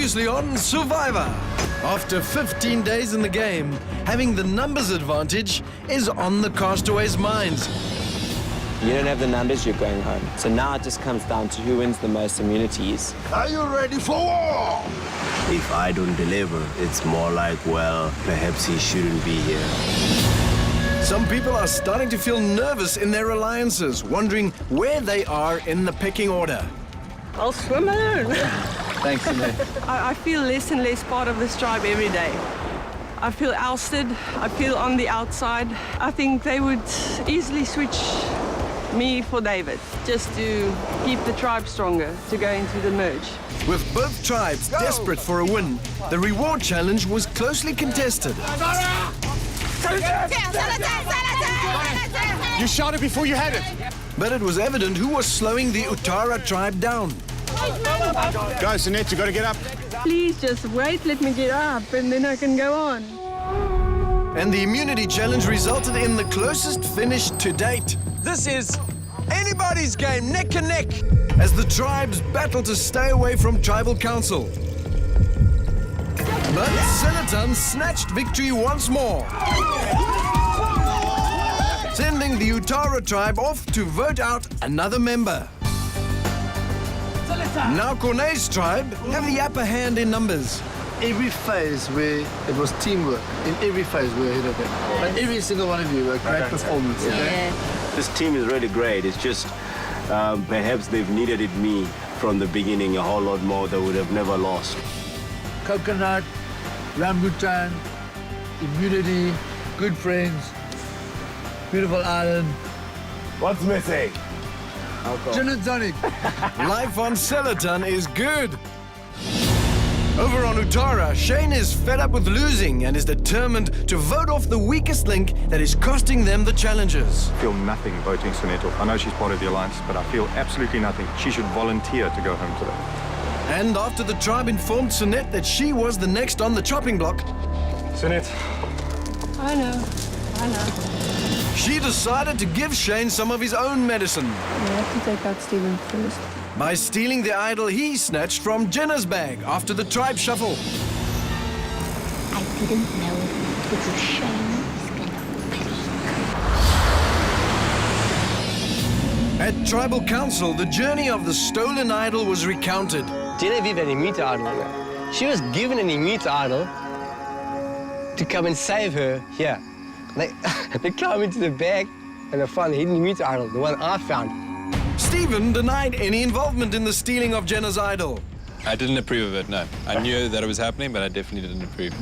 Previously on Survivor. After 15 days in the game, having the numbers advantage is on the castaways' minds. You don't have the numbers, you're going home. So now it just comes down to who wins the most immunities. Are you ready for war? If I don't deliver, it's more like, well, perhaps he shouldn't be here. Some people are starting to feel nervous in their alliances, wondering where they are in the pecking order. I'll swim alone. Thanks, Sinead. I feel less and less part of this tribe every day. I feel ousted. I feel on the outside. I think they would easily switch me for David, just to keep the tribe stronger, to go into the merge. With both tribes desperate for a win, the reward challenge was closely contested. You shouted before you had it. But it was evident who was slowing the Utara tribe down. Go, Sinead, you got to get up. Please just wait, let me get up, and then I can go on. And the immunity challenge resulted in the closest finish to date. This is anybody's game, neck and neck. As the tribes battle to stay away from tribal council. But Sillerton snatched victory once more, sending the Utara tribe off to vote out another member. Now Corne's tribe have the upper hand in numbers. Every phase where it was teamwork, in every phase we were ahead of them. But every single one of you, a great performance. Okay? This team is really great. It's just perhaps they've needed it me from the beginning a whole lot more. They would have never lost. Coconut, rambutan, immunity, good friends, beautiful island, What's missing? gin and tonic. Life on Sillerton is good. Over on Utara, Shane is fed up with losing and is determined to vote off the weakest link that is costing them the challenges. I feel nothing voting Sunette off. I know she's part of the alliance, but I feel absolutely nothing. She should volunteer to go home today. And after the tribe informed Sunette that she was the next on the chopping block, Sunette. I know. she decided to give Shane some of his own medicine. You have to take out Stephen first. By stealing the idol he snatched from Jenna's bag after the tribe shuffle. I didn't know it was Shane's gonna At tribal council, the journey of the stolen idol was recounted. Genevieve had an immunity idol. She was given an immunity idol to come and save her here. They climbed into the bag and they found the hidden immunity idol, the one I found. Stephen denied any involvement in the stealing of Jenna's idol. I didn't approve of it, no. I knew that it was happening, but I definitely didn't approve.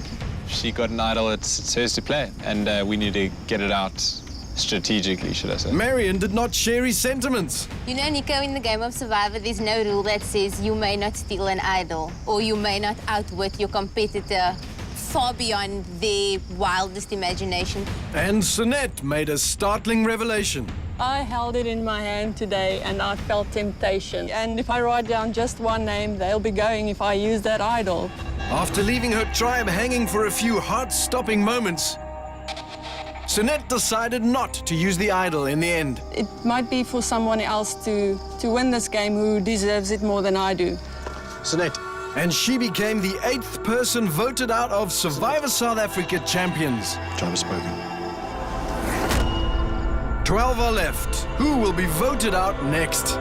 She got an idol, it's hers to play, and we need to get it out strategically, should I say. Marion did not share his sentiments. You know, Nico, in the game of Survivor, there's no rule that says you may not steal an idol or you may not outwit your competitor far beyond their wildest imagination. And Sunette made a startling revelation. I held it in my hand today and I felt temptation. And if I write down just one name, they'll be going if I use that idol. After leaving her tribe hanging for a few heart-stopping moments, Sunette decided not to use the idol in the end. It might be for someone else to win this game who deserves it more than I do. Sunette. And she became the 8th person voted out of Survivor South Africa champions. Tribe has spoken. 12 are left. Who will be voted out next?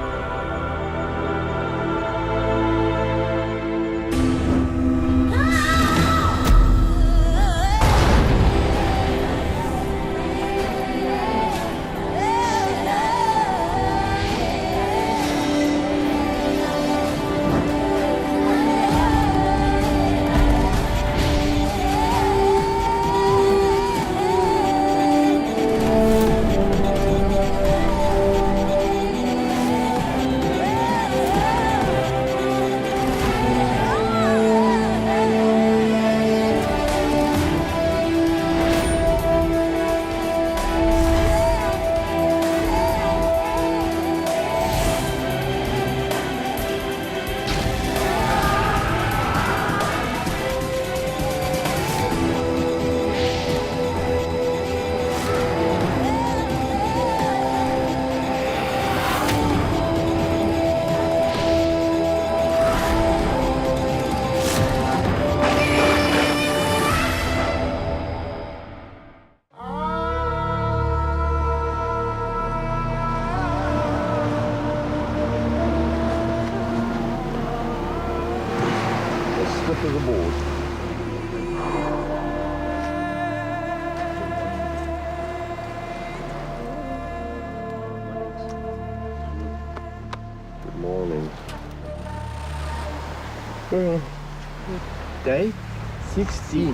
to the board. Good morning. Day 16.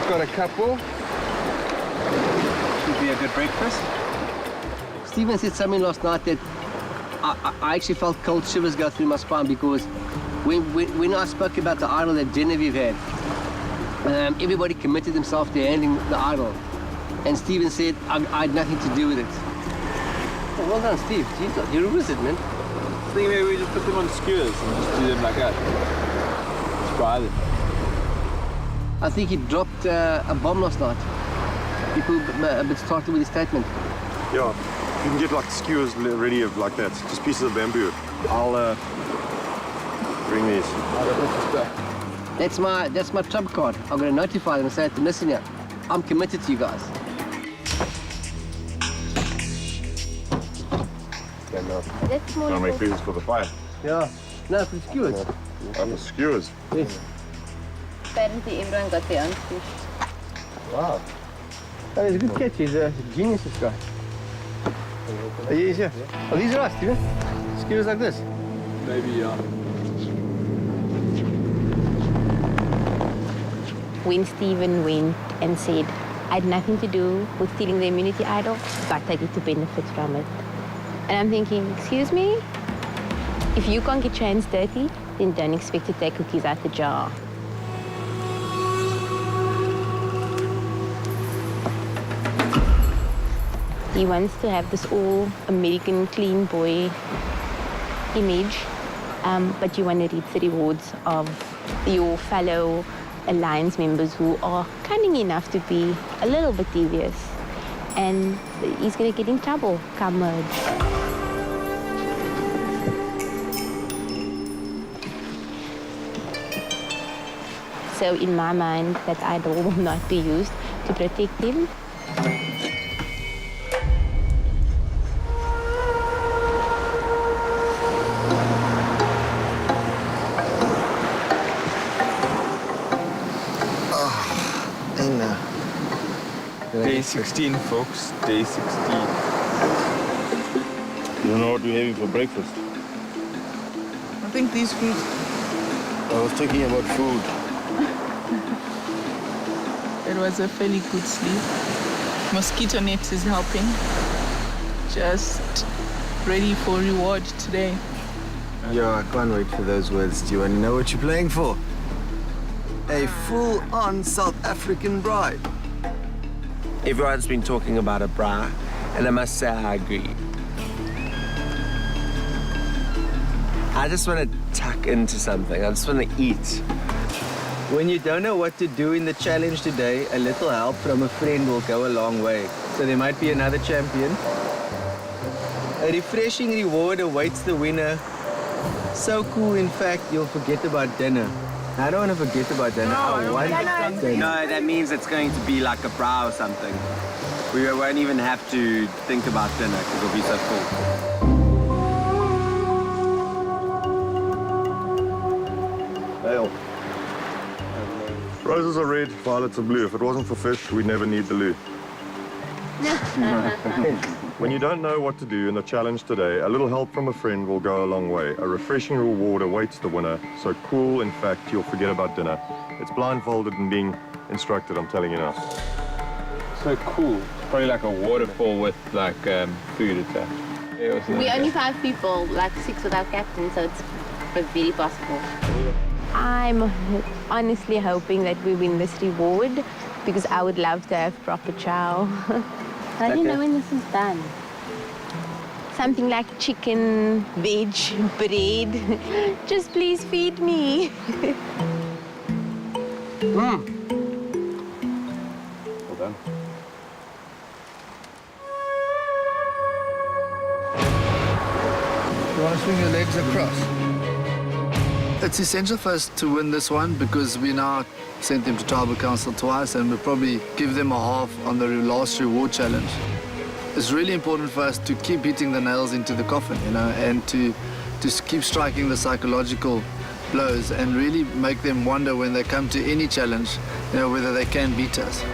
Got a couple. Should be a good breakfast. Stephen said something last night that I actually felt cold shivers go through my spine because when I spoke about the idol that Genevieve had, everybody committed themselves to handling the idol. And Stephen said, I had nothing to do with it. Oh, well done, Steve. Jesus, you're a wizard, man. I think maybe we just put them on skewers and just do them like that. Just fry them. I think he dropped a bomb last night. People a bit started with his statement. Yeah, you can get like skewers ready of like that, just pieces of bamboo. I'll bring these. That's my trump card. I'm going to notify them and say, listen here, I'm committed to you guys. That's more I'll make pieces for the fire. Yeah. No, for the skewers. Oh, for skewers. Yes. Apparently everyone got their own fish. Wow. That is a good catch. He's a genius, this guy. Oh, yeah. Oh, these are us, Steven. Skewers like this. Maybe, yeah. When Stephen went and said, I had nothing to do with stealing the immunity idol, but I get to benefit from it. And I'm thinking, excuse me? If you can't get your hands dirty, then don't expect to take cookies out the jar. He wants to have this all-American clean boy image, but you want to reap the rewards of your fellow Alliance members who are cunning enough to be a little bit devious. And he's going to get in trouble come merge. So in my mind, that idol will not be used to protect him. Day 16, folks. Day 16. You don't know what we're having for breakfast? I think these fruits. I was talking about food. It was a fairly good sleep. Mosquito net is helping. Just ready for reward today. Yo, I can't wait for those words. Do you want to know what you're playing for? A full-on South African bride. Everyone's been talking about a bra, and I must say I agree. I just want to tuck into something. I just want to eat. When you don't know what to do in the challenge today, a little help from a friend will go a long way. So there might be another champion. A refreshing reward awaits the winner. So cool, in fact, you'll forget about dinner. I don't want to forget about dinner. I want dinner. No, that means it's going to be like a bra or something. We won't even have to think about dinner because it'll be so cool. Ale. Roses are red, violets are blue. If it wasn't for fish, we'd never need the loo. When you don't know what to do in the challenge today, a little help from a friend will go a long way. A refreshing reward awaits the winner. So cool, in fact, you'll forget about dinner. It's blindfolded and being instructed, I'm telling you now. So cool. Probably like a waterfall with like food attached. We're only 5 people, like 6 without captain, so it's very possible. I'm honestly hoping that we win this reward because I would love to have proper chow. I don't know when this is done. Something like chicken, veg, bread. Just please feed me. Well done. You want to swing your legs across? It's essential for us to win this one because we now sent them to tribal council twice and we'll probably give them a half on the last reward challenge. It's really important for us to keep hitting the nails into the coffin, you know, and to keep striking the psychological blows and really make them wonder when they come to any challenge, you know, whether they can beat us.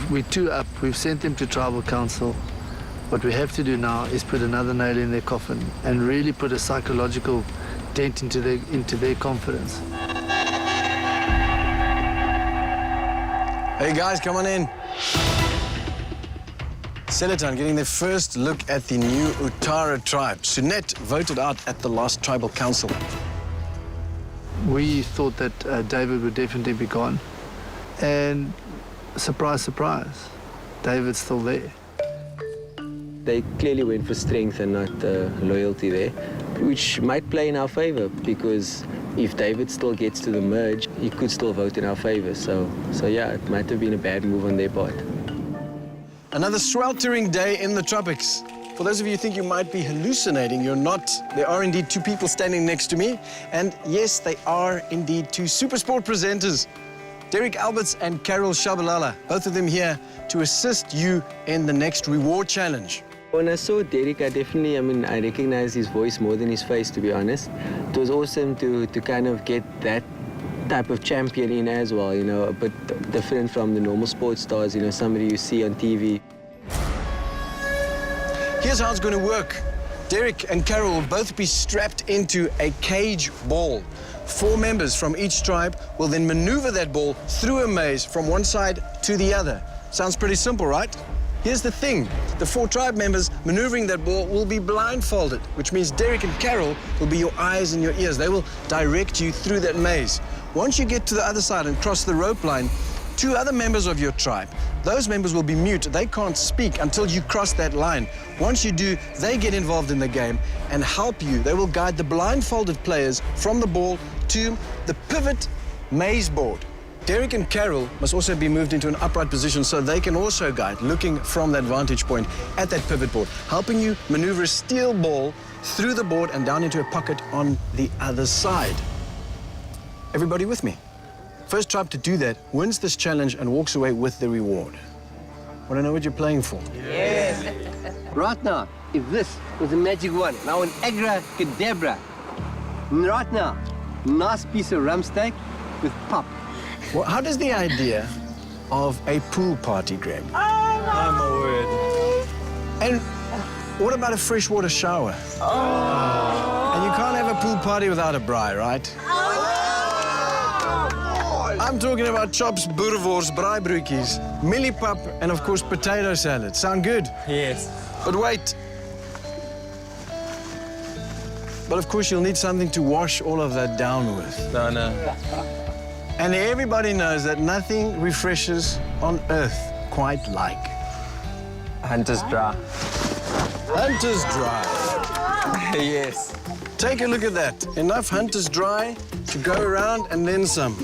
We're 2 up. We've sent them to tribal council. What we have to do now is put another nail in their coffin and really put a psychological dent into their confidence. Hey guys, come on in. Seletan getting their first look at the new Utara tribe. Sunet voted out at the last tribal council. We thought that David would definitely be gone. And surprise, surprise, David's still there. They clearly went for strength and not loyalty there, which might play in our favor because if David still gets to the merge, he could still vote in our favor. So yeah, it might have been a bad move on their part. Another sweltering day in the tropics. For those of you who think you might be hallucinating, you're not. There are indeed 2 people standing next to me. And yes, they are indeed 2 SuperSport presenters. Derek Alberts and Carol Shabalala, both of them here to assist you in the next reward challenge. When I saw Derek, I recognized his voice more than his face, to be honest. It was awesome to kind of get that type of champion in as well, you know, a bit different from the normal sports stars, you know, somebody you see on TV. Here's how it's going to work. Derek and Carol will both be strapped into a cage ball. 4 members from each tribe will then maneuver that ball through a maze from one side to the other. Sounds pretty simple, right? Here's the thing. The 4 tribe members maneuvering that ball will be blindfolded, which means Derek and Carol will be your eyes and your ears. They will direct you through that maze. Once you get to the other side and cross the rope line, 2 other members of your tribe, those members will be mute. They can't speak until you cross that line. Once you do, they get involved in the game and help you. They will guide the blindfolded players from the ball to the pivot maze board. Derek and Carol must also be moved into an upright position so they can also guide, looking from that vantage point at that pivot board, helping you maneuver a steel ball through the board and down into a pocket on the other side. Everybody with me? First tribe to do that wins this challenge and walks away with the reward. Want to know what you're playing for? Yes. Right now, if this was a magic wand, now an Agra Cadabra. Right now, nice piece of rump steak with pop. Well, how does the idea of a pool party, Greg? Oh, my word. And what about a freshwater shower? Oh. And you can't have a pool party without a braai, right? Oh. I'm talking about chops, boerewors, braaibroodjies, mieliepap, and of course potato salad. Sound good? Yes. But wait. But of course you'll need something to wash all of that down with. No. And everybody knows that nothing refreshes on earth quite like Hunter's Dry. Hunter's Dry. Yes. Take a look at that. Enough Hunter's Dry to go around and then some.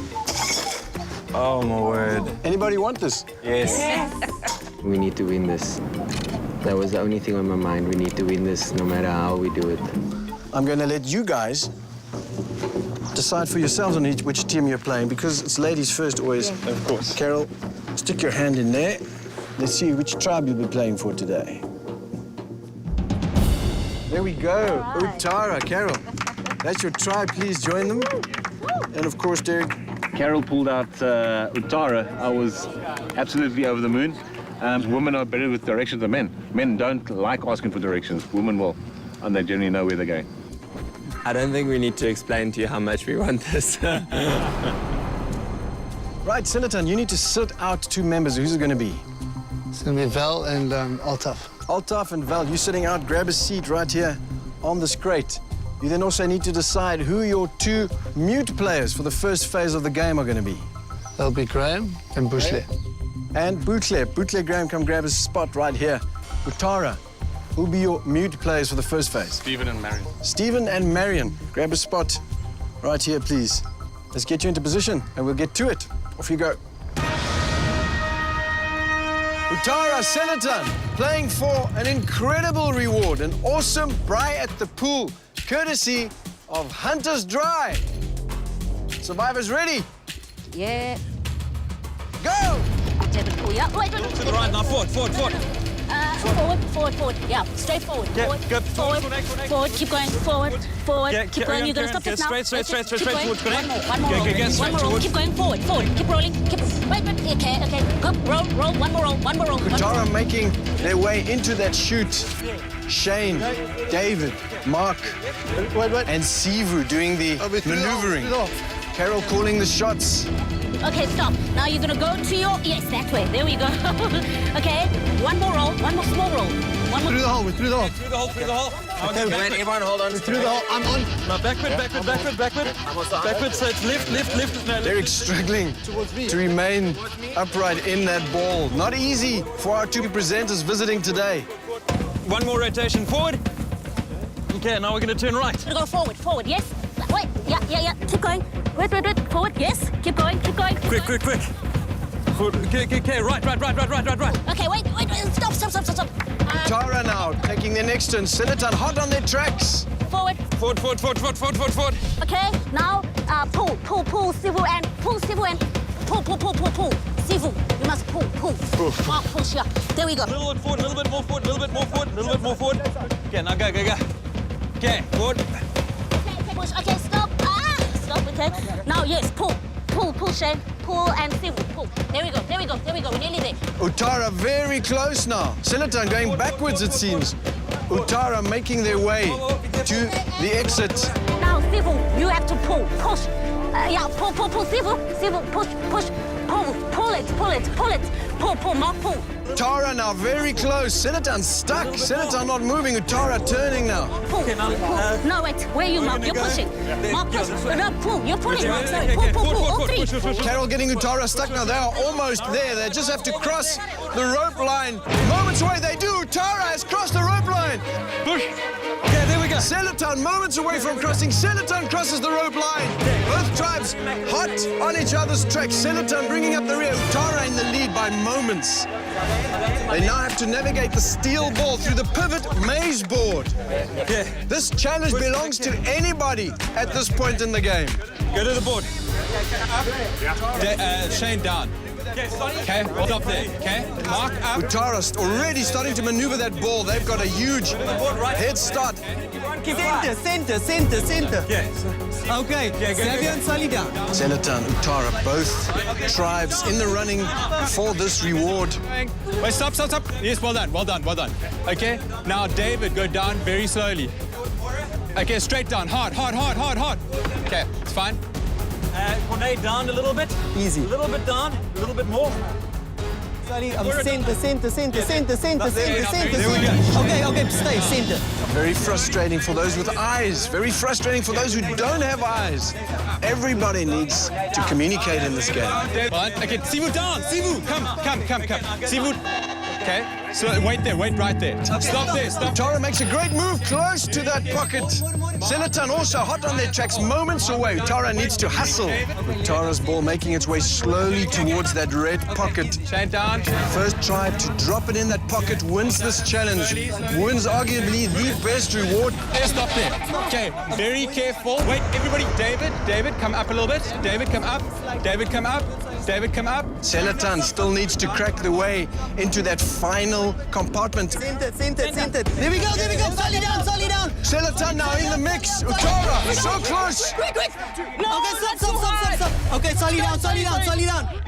Oh, my word. Anybody want this? Yes. We need to win this. That was the only thing on my mind. We need to win this no matter how we do it. I'm going to let you guys decide for yourselves on which team you're playing, because it's ladies first always. Yeah. Of course. Carol, stick your hand in there. Let's see which tribe you'll be playing for today. There we go. Right. Utara, Carol. That's your tribe. Please join them. And of course, Derek. Carol pulled out Utara. I was absolutely over the moon. Women are better with directions than men. Men don't like asking for directions. Women will, and they generally know where they're going. I don't think we need to explain to you how much we want this. Right, Seletan, you need to sit out 2 members. Who's it going to be? It's going to be Val and Altaf. Altaf and Val, you sitting out, grab a seat right here on this crate. You then also need to decide who your 2 mute players for the first phase of the game are going to be. That'll be Graham and Bushle. And Butle. Butle, Graham, come grab a spot right here. Utara, who'll be your mute players for the first phase? Stephen and Marion. Stephen and Marion, grab a spot right here, please. Let's get you into position and we'll get to it. Off you go. Uttara Seletan playing for an incredible reward, an awesome braai at the pool, courtesy of Hunter's Dry. Survivors ready? Yeah. Go! To the pool, yeah. Wait. To the right, now forward. Forward. Yeah, straight forward. Yeah, Forward. good. Forward. Forward. Keep going. Forward. Yeah, Keep going. You're gonna stop this now. Straight Keep going. towards connect. One more. Okay, One more roll. towards. Keep going forward. Keep rolling. Wait. Okay. Go. Roll. One more roll. Uttara making their way into that chute. Shane, David, Mark, and Sivu doing the maneuvering. Carol calling the shots. Okay, stop. Now you're gonna go to your... Yes, that way. There we go. Okay, one more roll. One more small roll. One more... Through the hole. Through the hole. Okay, everyone hold on. Through the hole. I'm on. Now backward. Backward, so it's lift. No, Derek's struggling to remain upright in that ball. Not easy for our two presenters visiting today. One more rotation forward. Okay, now we're going to turn right. We're gonna go forward, yes? Wait, yeah. Keep going. Wait. Forward, yes? Keep going. Quick. Forward. Okay, right. Okay, wait. Stop. Uttara now taking their next turn. Seletan hot on their tracks. Forward. Forward. Okay, now pull, Sivu, and pull. Pull. Sivu, you must pull. Mark, push, yeah. There we go. A little bit more forward. Okay, now go. Okay, forward. Okay, push. Okay, stop. Stop, okay. Now, yes, pull, Shane. Pull and Sivu, pull. There we go. We're nearly there. Uttara very close now. Seletan going backwards, it seems. Uttara making their way to the exit. Now, Sivu, you have to pull. Push. Pull, Sivu, push. Pull it. Pull, Mark, pull. Uttara now very close. Seletan stuck. Seletan not moving. Uttara turning now. Pull. No, wait. Where are you, Mark? You're pushing. Mark, push. No, pull. You're pulling. Sorry, pull. All three. Carol getting Uttara stuck now. They are almost there. They just have to cross the rope line. Moments away. They do. Uttara has crossed the rope line. Push. Okay, there we go. Seletan moments away from crossing. Seletan crosses the rope line. Both tribes hot on each other's tracks. Seletan bringing up the rear. Uttara in the lead by moments. They now have to navigate the steel ball through the pivot maze board. Yeah. This challenge belongs to anybody at this point in the game. Go to the board. Shane down. Okay, stop there. Okay, Mark up. Uttara already starting to maneuver that ball. They've got a huge head start. Center. Yes. Okay, Xavier and Sully down. Seletan, Uttara, both tribes in the running for this reward. Wait, stop. Yes, well done. Okay, now David, go down very slowly. Okay, straight down, hard. Okay, it's fine. Cornet down a little bit. Easy. A little bit down, a little bit more. Sully, center. Okay, stay, center. Very frustrating for those with eyes. Very frustrating for those who don't have eyes. Everybody needs to communicate in this game. Okay, Sivu down. Sivu, come. Sivu. Okay, so wait right there. Stop there. Uttara makes a great move close to that pocket. Seletan also hot on their tracks, moments away. Uttara needs to hustle. Uttara's ball making its way slowly towards that red pocket. Shane down. First tribe to drop it in that pocket wins this challenge. Wins arguably the best reward. Stop there. Okay, very careful. Wait, everybody. David, come up a little bit. David, come up. Seletan still needs to crack the way into that final compartment. Center. There we go. Sully down. Seletan now in the mix. Uttara, so close. Quick. No, Okay, stop. Okay, Sully down.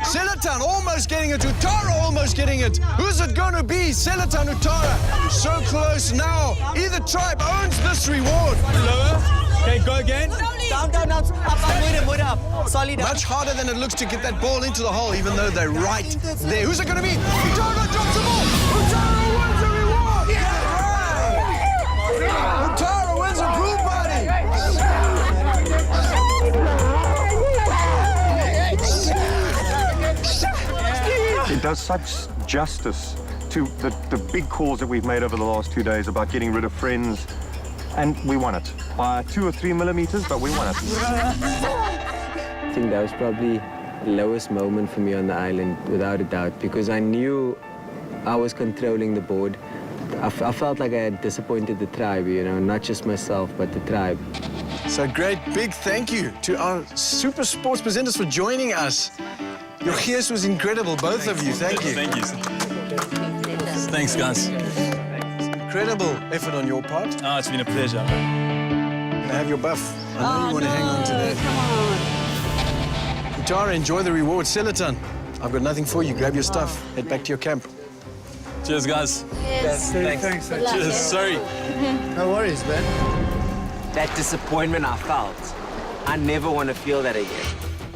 Seletan almost getting it. Uttara almost getting it. Who's it going to be? Seletan, Uttara. So close now. Either tribe owns this reward. Lower. Okay, go again. Down. Up. Sully down. Much harder than it looks to get that ball into the hole, even though they're right there. Who's it going to be? Uttara drops the ball. Uttara wins the reward. Uttara wins a pool party. It does such justice to the big calls that we've made over the last 2 days about getting rid of friends, and we won it by 2 or 3 millimeters, but we won it. I think that was probably the lowest moment for me on the island, without a doubt, because I knew I was controlling the board. I felt like I had disappointed the tribe, you know, not just myself, but the tribe. So great big thank you to our Super Sports presenters for joining us. Your gears was incredible, both of you. Thank you. Thank you. Thanks, guys. Incredible effort on your part. Oh, it's been a pleasure. Can I have your buff? I know you want to hang on to that. Come on. Utara, enjoy the reward. Selaton, I've got nothing for you. Grab your stuff. Head back to your camp. Cheers, guys. Yes. Thanks. Cheers. Sorry. No worries, man. That disappointment I felt, I never want to feel that again.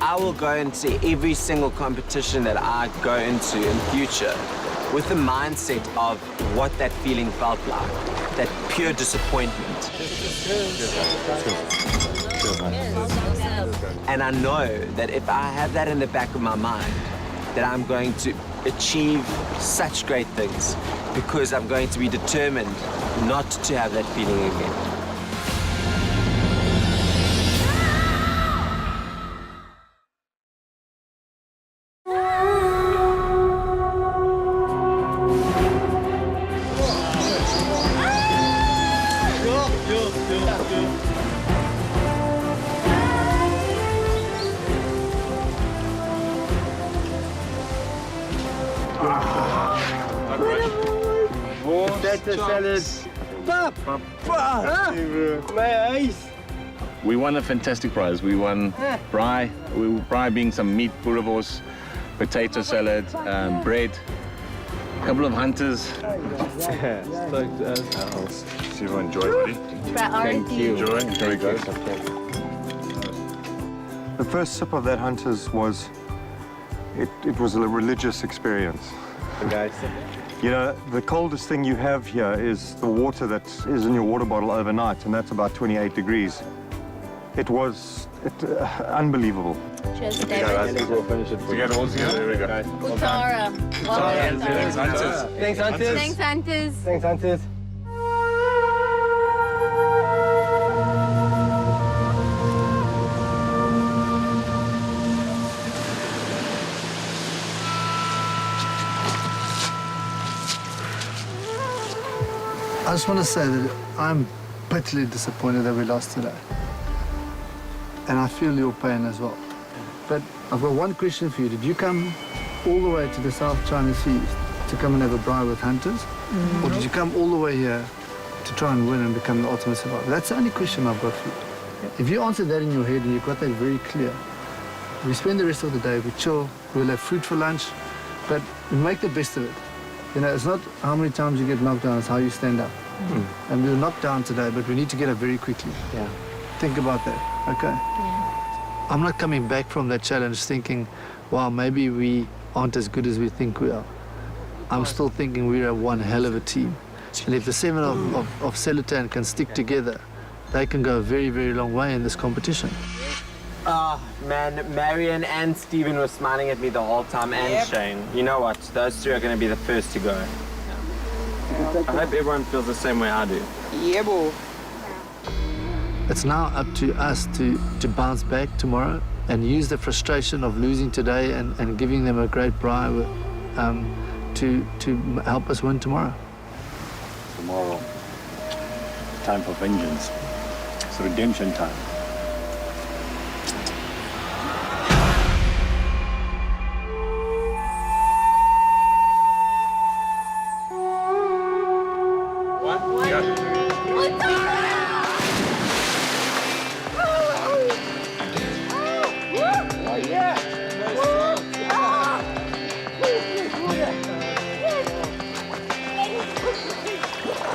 I will go into every single competition that I go into in future with the mindset of what that feeling felt like, that pure disappointment. And I know that if I have that in the back of my mind, that I'm going to achieve such great things because I'm going to be determined not to have that feeling again. We won a fantastic prize. We won braai. Braai being some meat, boerewors, potato salad, bread, a couple of hunters. See you enjoy, buddy. Thank you. Enjoy. Very good. Okay. The first sip of that Hunters was, it was a religious experience. You know, the coldest thing you have here is the water that is in your water bottle overnight, and that's about 28 degrees. It was unbelievable. Cheers, David. We'll finish it. Together, all together. There we go. Utara. Thanks, Hunters. Thanks, Hunters. Thanks, Hunters. Thanks, Hunters. I just want to say that I'm bitterly disappointed that we lost today. And I feel your pain as well. But I've got one question for you. Did you come all the way to the South China Sea to come and have a braai with Hunters? Or did you come all the way here to try and win and become the ultimate survivor? That's the only question I've got for you. If you answer that in your head and you've got that very clear, we spend the rest of the day, we chill, we'll have fruit for lunch, but we make the best of it. You know, it's not how many times you get knocked down, it's how you stand up. And we were knocked down today, but we need to get up very quickly. Yeah. Think about that, okay? Yeah. I'm not coming back from that challenge thinking, wow, maybe we aren't as good as we think we are. I'm still thinking we're one hell of a team. And if the 7 of Selaton can stick together, they can go a very, very long way in this competition. Oh, man, Marion and Stephen were smiling at me the whole time, and Shane. You know what? Those two are going to be the first to go. I hope everyone feels the same way I do. Yeah, boy. It's now up to us to bounce back tomorrow and use the frustration of losing today and giving them a great braai to help us win tomorrow. Tomorrow, time for vengeance. It's redemption time.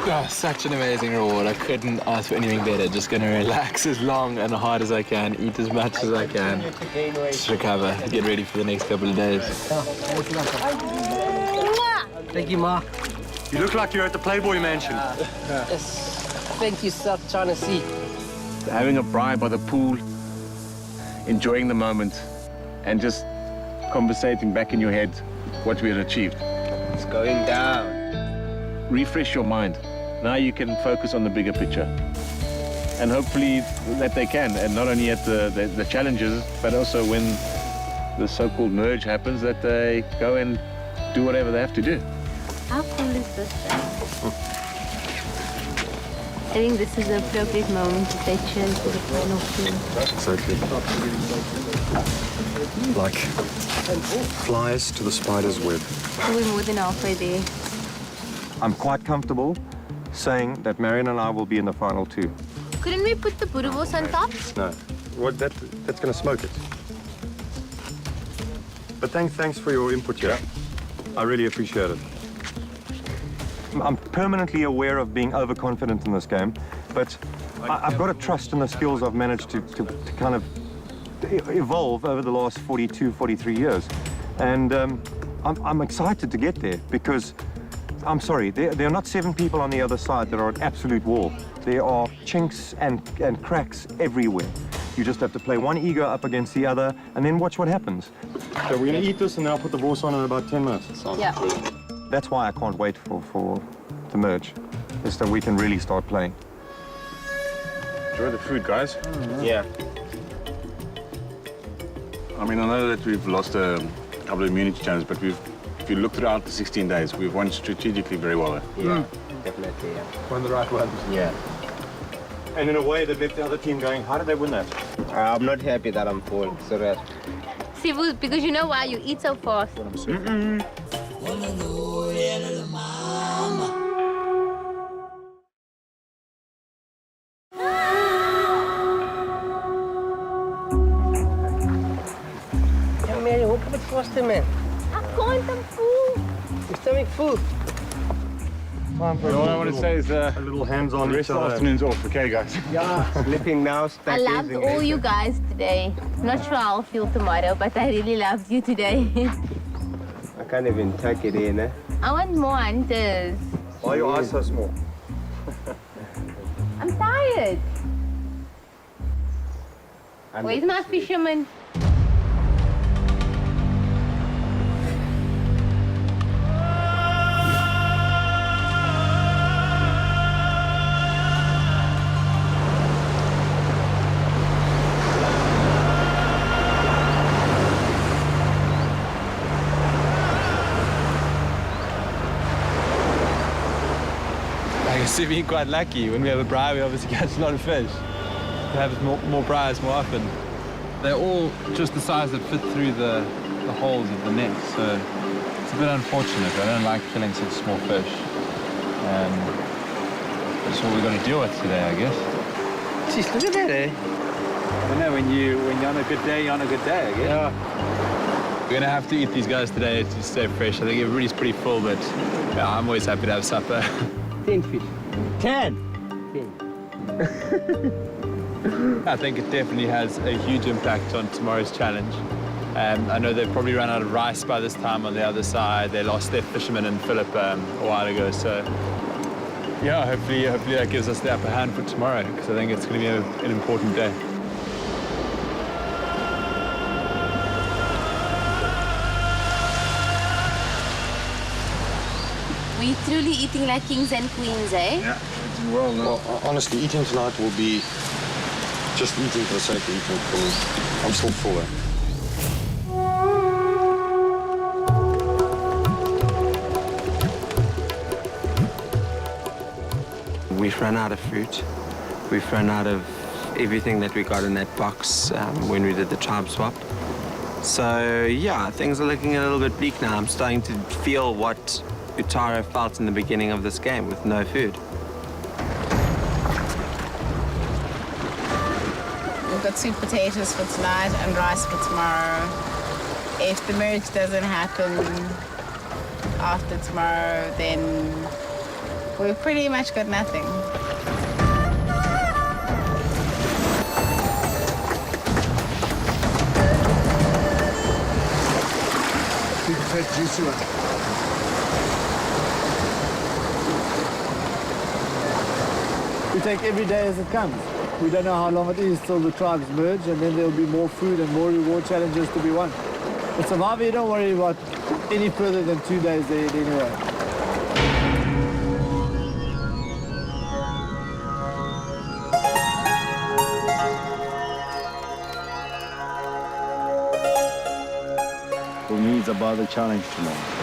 Oh, such an amazing reward. I couldn't ask for anything better. Just going to relax as long and hard as I can, eat as much as I can, just recover, get ready for the next couple of days. Thank you, Ma. You look like you're at the Playboy Mansion. Yes. Thank you, South China Sea. Having a braai by the pool, enjoying the moment, and just conversating back in your head what we had achieved. It's going down. Refresh your mind. Now you can focus on the bigger picture. And hopefully that they can, and not only at the challenges, but also when the so-called merge happens, that they go and do whatever they have to do. How cool is this thing? I think this is the appropriate moment to say cheers to the final food. Exactly. Like flies to the spider's web. We're more than halfway there. I'm quite comfortable saying that Marion and I will be in the final two. Couldn't we put the boerewors on top? No. That's going to smoke it. But thanks for your input here. I really appreciate it. I'm permanently aware of being overconfident in this game, but I've got to trust in the skills I've managed to kind of evolve over the last 42, 43 years. And I'm excited to get there because, I'm sorry, there are not 7 people on the other side that are an absolute wall. There are chinks and cracks everywhere. You just have to play one ego up against the other and then watch what happens. So we're going to eat this and then I'll put the Wors on in about 10 minutes. Yeah. That's why I can't wait for the merge, is that we can really start playing. Enjoy the food, guys. Yeah. I mean, I know that we've lost a couple of immunity challenges, but if you look throughout the 16 days, we've won strategically very well. Yeah, definitely, yeah. Won the right ones. Yeah. And in a way that left the other team going, how did they win that? I'm not happy that I'm full, serious. Sivu, because you know why you eat so fast. Yeah, Mary, walk a bit faster, man. I can't, I'm full. Your stomach full. All I want to say is a little hands-on the rest of the afternoon's off, okay, guys? Yeah. Sleeping now, I stacking. loved all you guys today. Not sure how I'll feel tomorrow, but I really loved you today. I can't even tuck it in, eh? I want more hunters. Why are your eyes so small? I'm tired. Where's my fisherman? I guess we've been quite lucky. When we have a braai, we obviously catch a lot of fish. We have more braais more often. They're all just the size that fit through the holes of the net, so it's a bit unfortunate. I don't like killing such small fish. That's what we're going to deal with today, I guess. Jeez, look at that, eh? I don't know, when you're on a good day, you're on a good day, I guess. Yeah. We're going to have to eat these guys today to stay fresh. I think everybody's pretty full, but yeah, I'm always happy to have supper. 10 fish. 10? 10. I think it definitely has a huge impact on tomorrow's challenge. I know they've probably run out of rice by this time on the other side. They lost their fisherman in Philip a while ago, so yeah, hopefully that gives us the upper hand for tomorrow, because I think it's going to be an important day. We're truly eating like kings and queens, eh? Yeah, well, honestly, eating tonight will be just eating for the sake of eating. I'm still full. We've run out of fruit. We've run out of everything that we got in that box when we did the tribe swap. So yeah, things are looking a little bit bleak now. I'm starting to feel what Utara felt in the beginning of this game with no food. We've got sweet potatoes for tonight and rice for tomorrow. If the merge doesn't happen after tomorrow, then we've pretty much got nothing. Sweet potato juicy one. We take every day as it comes. We don't know how long it is till the tribes merge, and then there'll be more food and more reward challenges to be won. But Survivor, you don't worry about any further than 2 days there anyway. For me, it's about the challenge tomorrow.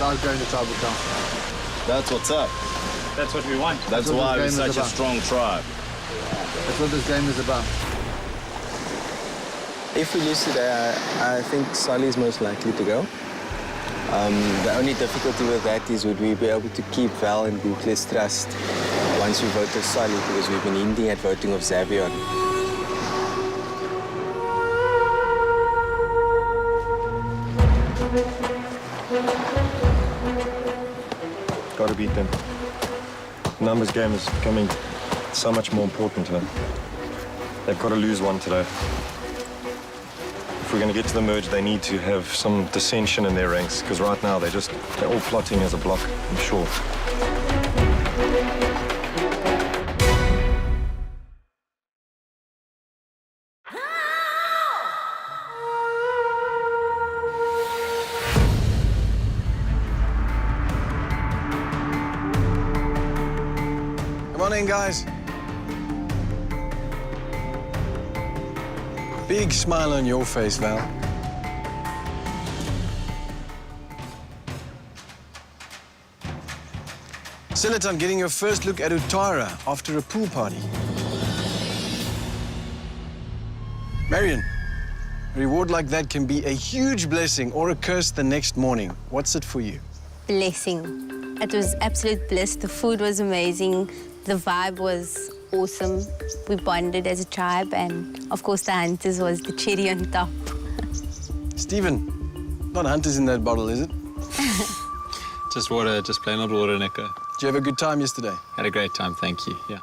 without going to tribal council. That's what's up. That's what we want. That's what why we're this game is such a about. strong tribe. That's what this game is about. If we lose today, I think Solly is most likely to go. The only difficulty with that is would we be able to keep Val and Bukle's trust once we vote of Solly, because we've been hinting at voting of Xavier. Got to beat them. Numbers game is becoming so much more important to them. They've got to lose one today. If we're going to get to the merge, they need to have some dissension in their ranks, because right now they're all plotting as a block, I'm sure. Come on in, guys. Big smile on your face, Val. Silaton getting your first look at Utara after a pool party. Marion, a reward like that can be a huge blessing or a curse the next morning. What's it for you? Blessing. It was absolute bliss. The food was amazing. The vibe was awesome. We bonded as a tribe, and of course the hunters was the cherry on top. Stephen, not hunters in that bottle, is it? Just water, just plain old water, Nico. Did you have a good time yesterday? Had a great time, thank you, yeah.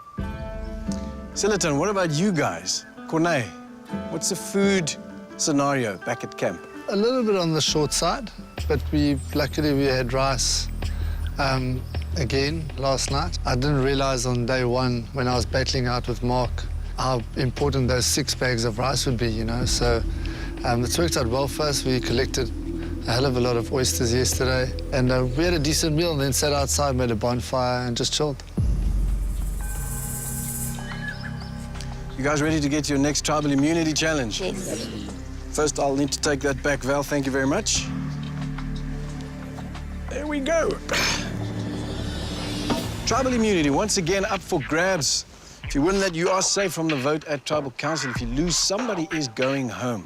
Silaton, what about you guys? Corne, what's the food scenario back at camp? A little bit on the short side, but luckily we had rice again last night. I didn't realize on day one when I was battling out with Mark how important those 6 bags of rice would be, you know. So it's worked out well for us. We collected a hell of a lot of oysters yesterday, and we had a decent meal and then sat outside, made a bonfire and just chilled. You guys ready to get to your next tribal immunity challenge? Yes. First, I'll need to take that back, Val. Thank you very much. There we go. Tribal immunity, once again, up for grabs. If you win that, you are safe from the vote at Tribal Council. If you lose, somebody is going home.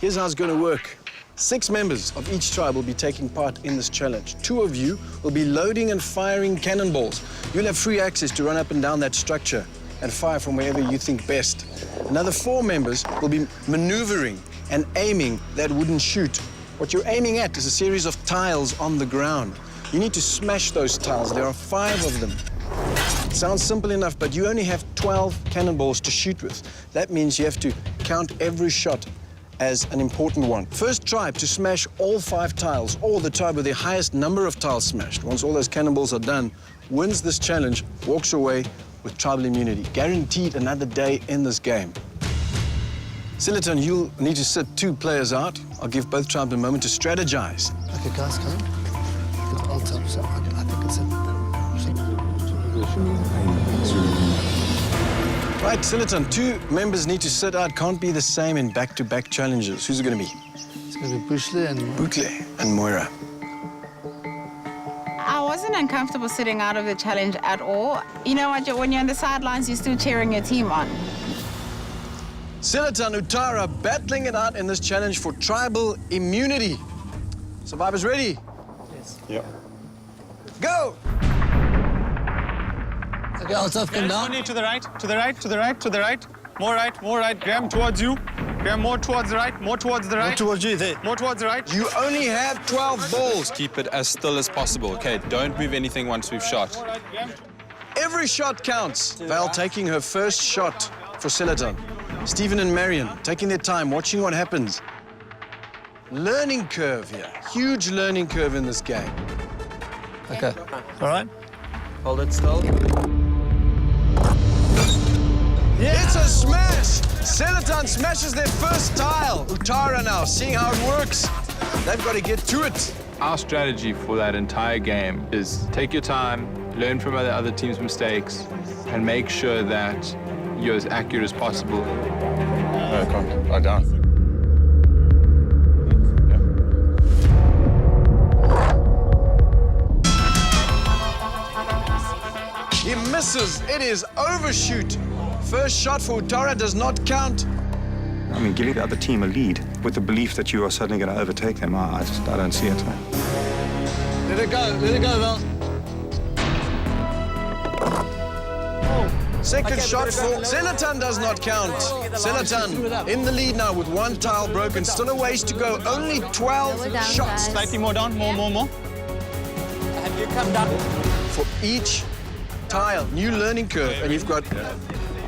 Here's how it's going to work. 6 members of each tribe will be taking part in this challenge. 2 of you will be loading and firing cannonballs. You'll have free access to run up and down that structure and fire from wherever you think best. Another 4 members will be maneuvering and aiming that wooden chute. What you're aiming at is a series of tiles on the ground. You need to smash those tiles. There are 5 of them. It sounds simple enough, but you only have 12 cannonballs to shoot with. That means you have to count every shot as an important one. First tribe to smash all 5 tiles, or the tribe with the highest number of tiles smashed, once all those cannonballs are done, wins this challenge, walks away with tribal immunity. Guaranteed another day in this game. Silaton, you'll need to sit 2 players out. I'll give both tribes a moment to strategize. Okay, guys, come on. I'll tell you something. I think it's Right, Silaton, 2 members need to sit out. Can't be the same in back-to-back challenges. Who's it going to be? It's going to be Bushle and... Bukle and Moira. I wasn't uncomfortable sitting out of the challenge at all. You know what, when you're on the sidelines, you're still cheering your team on. Silaton, Utara battling it out in this challenge for tribal immunity. Survivors ready? Yes. Yep. Go! Okay, I'll tough come down. To the right, to the right, to the right, to the right. More right. Graham, towards you. Graham, more towards the right, more towards the right. More towards you there. More towards the right. You only have 12 balls. Keep it as still as possible. Okay, don't move anything once we've shot. Every shot counts. Val taking her first shot for Silaton. Stephen and Marion taking their time, watching what happens. Learning curve here. Huge learning curve in this game. Okay. All right. Hold it still. It's a smash! Silaton smashes their first tile. Utara now, seeing how it works. They've got to get to it. Our strategy for that entire game is take your time, learn from other teams' mistakes, and make sure that you're as accurate as possible. No, I can't. I don't. misses. It is overshoot. First shot for Uttara does not count. I mean, giving the other team a lead with the belief that you are suddenly going to overtake them, I don't see it. Let it go, Val. Second shot for Selatan does not count. Selatan in the lead now with one tile broken. Still a ways to go. Only 12 shots. Slightly more down, more. Have you come down? For each tile, new learning curve, and you've got a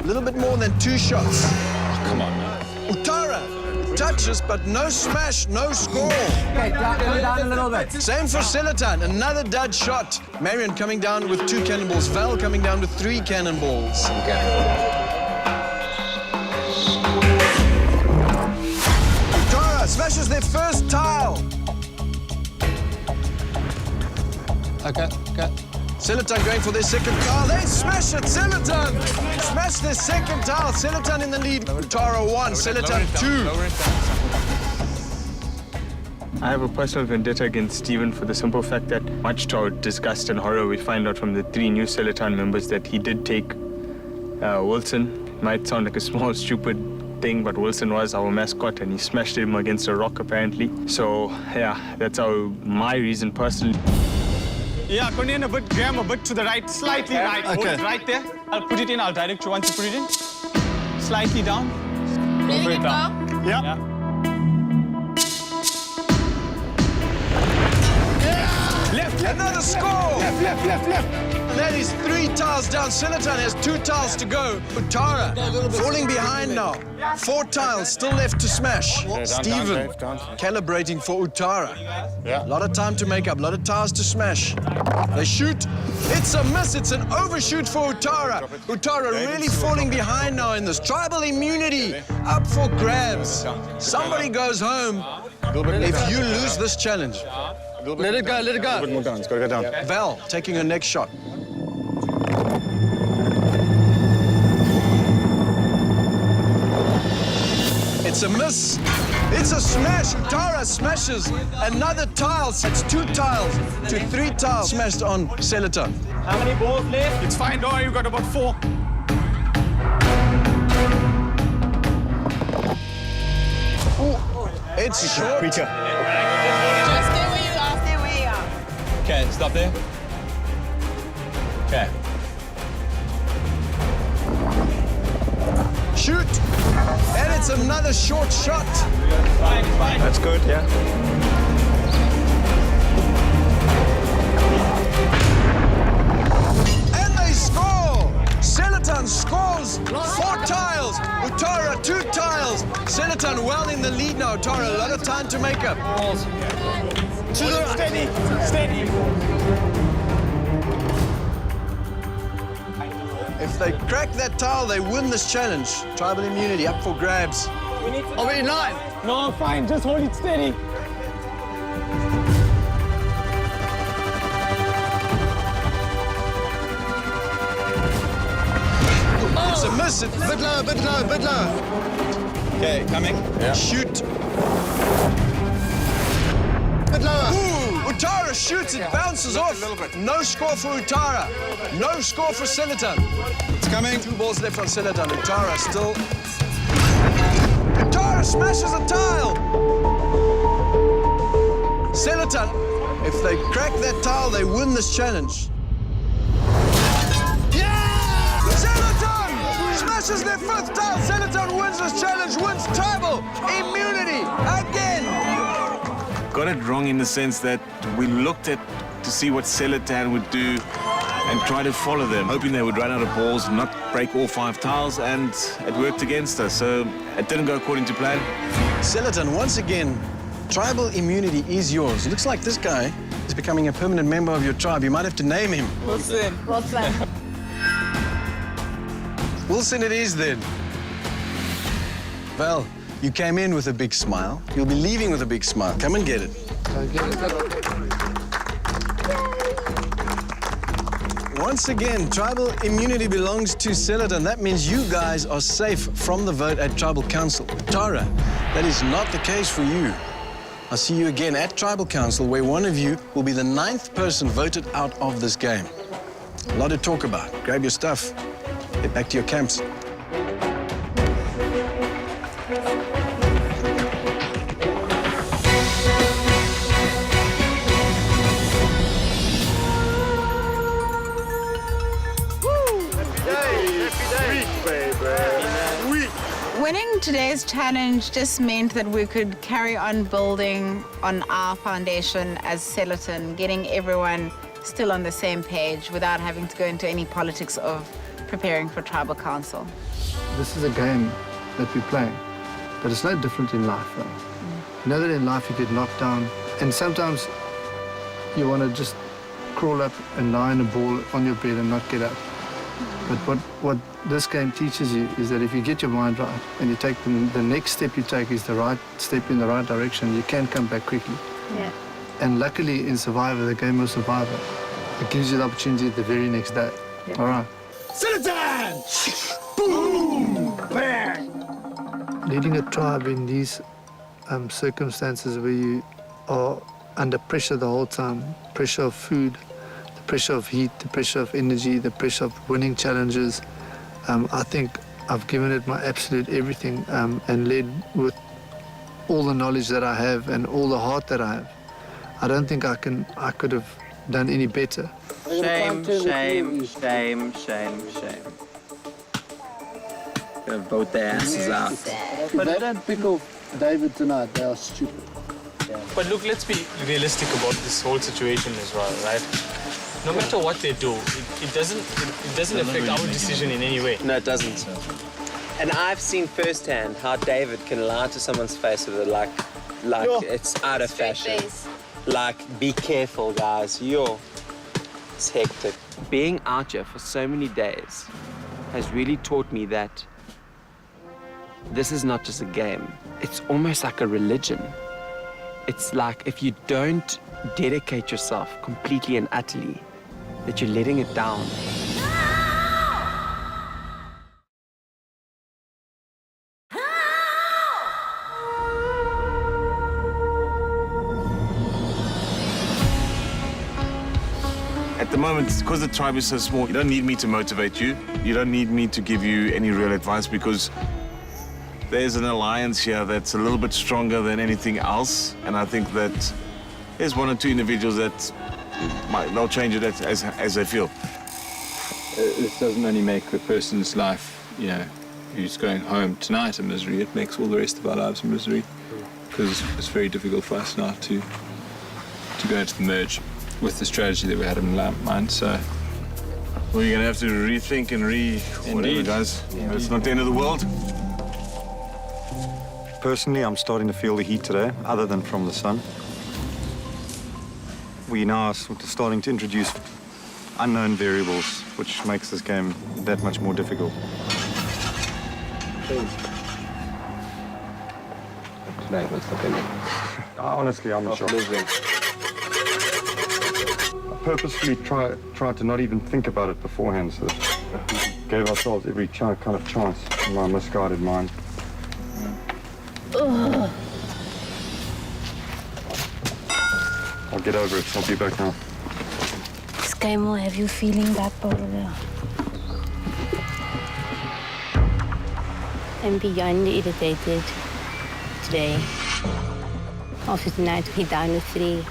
little bit more than 2 shots. Oh, come on, man. Uttara touches, but no smash, no score. Okay, come down a little bit. Same for Selatan, another dud shot. Marion coming down with 2 cannonballs. Val coming down with 3 cannonballs. Uttara smashes their first tile. Okay. Selatan going for their second tile. They smash it. Selatan smash their second tile. Selatan in the lead. Uttara 1, Selatan 2. I have a personal vendetta against Stephen for the simple fact that, much to our disgust and horror, we find out from the 3 new Selatan members that he did take Wilson. Might sound like a small, stupid thing, but Wilson was our mascot and he smashed him against a rock, apparently. So, yeah, that's my reason personally. Yeah, Cornelian, Graham, a bit to the right, slightly right. Okay. Hold it right there. I'll put it in. I'll direct you once you put it in. Slightly down. Letting it go? Yeah. Left. Another score. Left. That is 3 tiles down. Selatan has 2 tiles to go. Uttara falling behind now. 4 tiles still left to smash. Stephen calibrating for Uttara. A lot of time to make up, a lot of tiles to smash. They shoot. It's a miss. It's an overshoot for Uttara. Uttara really falling behind now in this. Tribal immunity up for grabs. Somebody goes home if you lose this challenge. Let it go. A bit more down. It's got to go down. Val taking her next shot. It's a miss. It's a smash. Uttara smashes another tile. It's 2 tiles to 3 tiles smashed on Selatan. How many balls left? It's fine, don't worry, you've got about 4. It's short. Just stay where you are. Stay where you are. Okay, stop there. Okay. Shoot. And it's another short shot. That's good, yeah. And they score. Selatan scores 4 tiles. Uttara 2 tiles. Selatan well in the lead now. Uttara a lot of time to make up. Steady. If they crack that tile, they win this challenge. Tribal immunity up for grabs. Are we in line? No, fine. Just hold it steady. It's a miss. It's Bit lower. Okay, coming. shoot. Bit lower. Ooh, Uttara shoots. It bounces off. No score for Uttara. No score for Selatan. It's coming. 2 balls left on Selatan. Uttara still. Uttara smashes a tile. Selatan, if they crack that tile, they win this challenge. Yeah! Selatan smashes their 5th tile. Selatan wins this challenge, wins tribal immunity again. Got it wrong in the sense that we looked at to see what Selatan would do and try to follow them, hoping they would run out of balls, not break all 5 tiles, and it worked against us. So it didn't go according to plan. Selatan, once again, tribal immunity is yours. It looks like this guy is becoming a permanent member of your tribe. You might have to name him. Wilson. Wilson it is then. Val, you came in with a big smile. You'll be leaving with a big smile. Come and get it. Once again, tribal immunity belongs to Selatan. That means you guys are safe from the vote at Tribal Council. Tara, that is not the case for you. I'll see you again at Tribal Council, where one of you will be the 9th person voted out of this game. A lot to talk about. Grab your stuff. Get back to your camps. Winning today's challenge just meant that we could carry on building on our foundation as Celaton, getting everyone still on the same page without having to go into any politics of preparing for tribal council. This is a game that we play, but it's no different in life, though. You know that in life you get knocked down, and sometimes you want to just crawl up and lie in a ball on your bed and not get up. But what this game teaches you is that if you get your mind right and you take the next step you take is the right step in the right direction, you can come back quickly. Yeah. And luckily in Survivor, the game of Survivor, it gives you the opportunity the very next day. Yeah. All right. Celaton! Boom! Bang! Leading a tribe in these circumstances where you are under pressure the whole time, pressure of food, the pressure of heat, the pressure of energy, the pressure of winning challenges, I think I've given it my absolute everything and led with all the knowledge that I have and all the heart that I have. I don't think I could have done any better. Shame, shame, shame, shame, shame. Gonna vote their asses out. If they don't pick off David tonight, they are stupid. But look, let's be realistic about this whole situation as well, right? No matter what they do, it doesn't affect our decision in any way. No, it doesn't. And I've seen firsthand how David can lie to someone's face with it like it's out of fashion. Like, be careful, guys. It's hectic. Being out here for so many days has really taught me that this is not just a game. It's almost like a religion. It's like if you don't dedicate yourself completely and utterly, that you're letting it down. At the moment, because the tribe is so small, you don't need me to motivate you. You don't need me to give you any real advice because there's an alliance here that's a little bit stronger than anything else. And I think that there's one or two individuals that they'll change it as they feel. This doesn't only make the person's life, who's going home tonight a misery, it makes all the rest of our lives a misery. Because it's very difficult for us now to go into the merge with the strategy that we had in mind, so... Well, you're gonna have to rethink and whatever, guys. It's not the end of the world. Personally, I'm starting to feel the heat today, other than from the sun. We now are sort of starting to introduce unknown variables, which makes this game that much more difficult. Honestly, I'm not sure. I purposefully tried to not even think about it beforehand, so that we gave ourselves every kind of chance in my misguided mind. I'll get over it. I'll be back now. This game will have you feeling that, Paula. I'm beyond irritated today. After tonight, we're down with 3.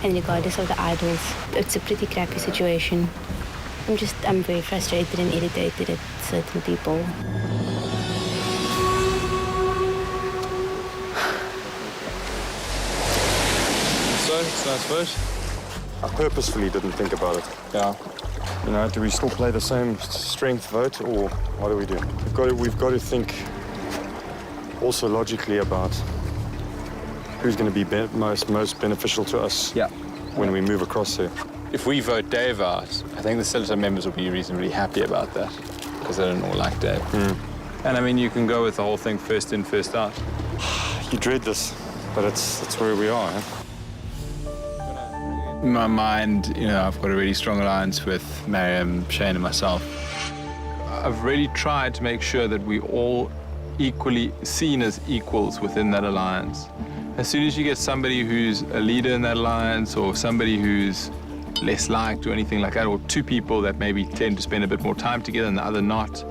And regardless of the idols, it's a pretty crappy situation. I'm very frustrated and irritated at certain people. So, it's nice vote. I purposefully didn't think about it. Yeah. Do we still play the same strength vote, or what do we do? We've got to think also logically about who's going to be most beneficial to us when we move across there. If we vote Dave out, I think the Celaton members will be reasonably happy about that because they don't all like Dave. And I mean, you can go with the whole thing first in, first out. You dread this, but it's where we are. In my mind, I've got a really strong alliance with Mariam, Shane, and myself. I've really tried to make sure that we all equally seen as equals within that alliance. As soon as you get somebody who's a leader in that alliance or somebody who's less liked or anything like that, or two people that maybe tend to spend a bit more time together and the other not,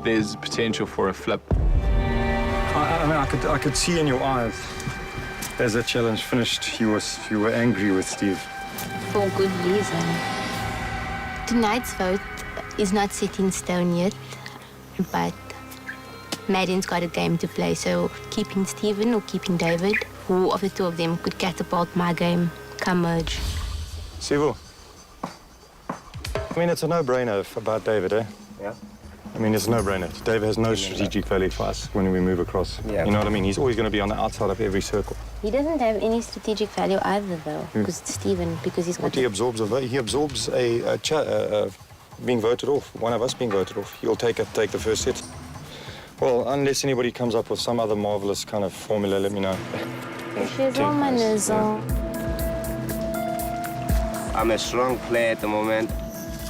there's potential for a flip. I mean, I could see in your eyes as that challenge finished, you were angry with Steve. For good reason. Tonight's vote is not set in stone yet, but Marian's got a game to play, so keeping Stephen or keeping David, who of the two of them could catapult my game come merge. Sivu, I mean, it's a no-brainer about David, eh? Yeah. I mean, it's a no-brainer. David has no strategic value for us when we move across. Yeah. You know what I mean? He's always going to be on the outside of every circle. He doesn't have any strategic value either, though, because it's Stephen, because he's got... What he absorbs, he absorbs being voted off, one of us being voted off. He'll take the first hit. Well, unless anybody comes up with some other marvelous kind of formula, let me know. I'm a strong player at the moment.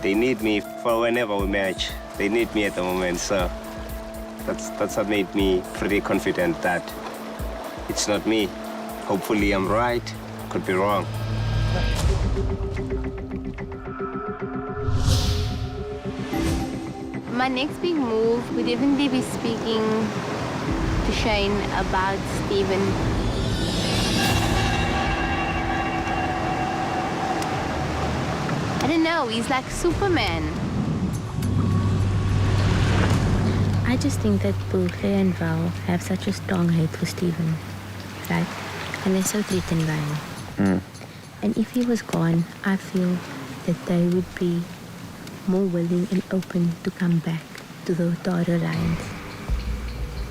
They need me for whenever we match. They need me at the moment, so that's what made me pretty confident that it's not me. Hopefully I'm right, could be wrong. My next big move would definitely be speaking to Shane about Stephen. I don't know, he's like Superman. I just think that Bootle and Val have such a strong hate for Stephen, right? And they're so threatened by him. And if he was gone, I feel that they would be more willing and open to come back to the Dara Alliance.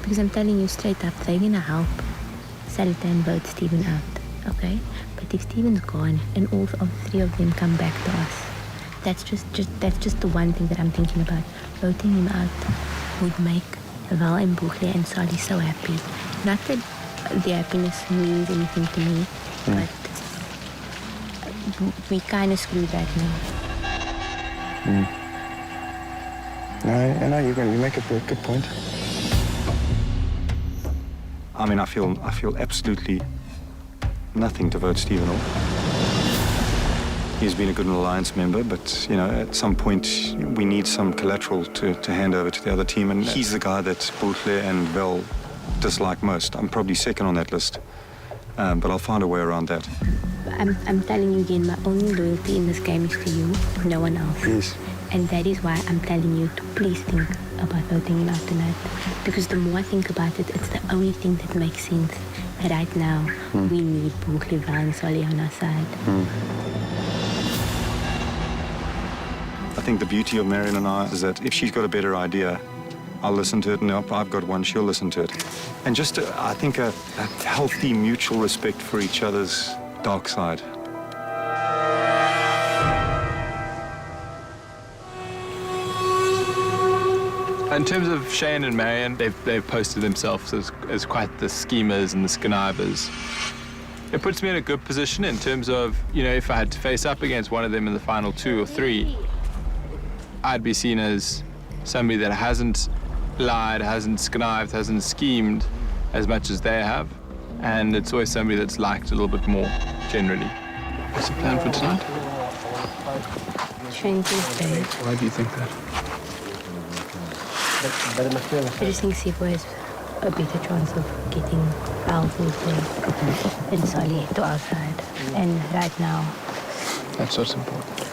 Because I'm telling you straight up, they're gonna help Salita and vote Stephen out, okay? But if Stephen's gone and all of the three of them come back to us, that's just the one thing that I'm thinking about. Voting him out would make Val and Bootle and Sally so happy. Not that the happiness means anything to me, but we kind of screwed that now. No, you make a good point. I mean, I feel absolutely nothing to vote Stephen off. He's been a good alliance member, but, you know, at some point we need some collateral to hand over to the other team, and he's the guy that Bootle and Val dislike most. I'm probably second on that list, but I'll find a way around that. I'm telling you again, my only loyalty in this game is to you, no one else. Yes. And that is why I'm telling you to please think about voting him out tonight. Because the more I think about it, it's the only thing that makes sense. Right now, we need Bootle, Val and Solly on our side. I think the beauty of Marion and I is that if she's got a better idea, I'll listen to it, and if I've got one, she'll listen to it. And just, I think, a healthy mutual respect for each other's dark side. In terms of Shane and Marion, they've posted themselves as quite the schemers and the connivers. It puts me in a good position in terms of, you know, if I had to face up against one of them in the final 2 or 3, I'd be seen as somebody that hasn't lied, hasn't connived, hasn't schemed as much as they have. And it's always somebody that's liked a little bit more, generally. What's the plan for tonight? Shane Tuesday. Why do you think that? I just think Sivo has a better chance of getting Val, Bootle and Solly to our side. And right now... That's what's important.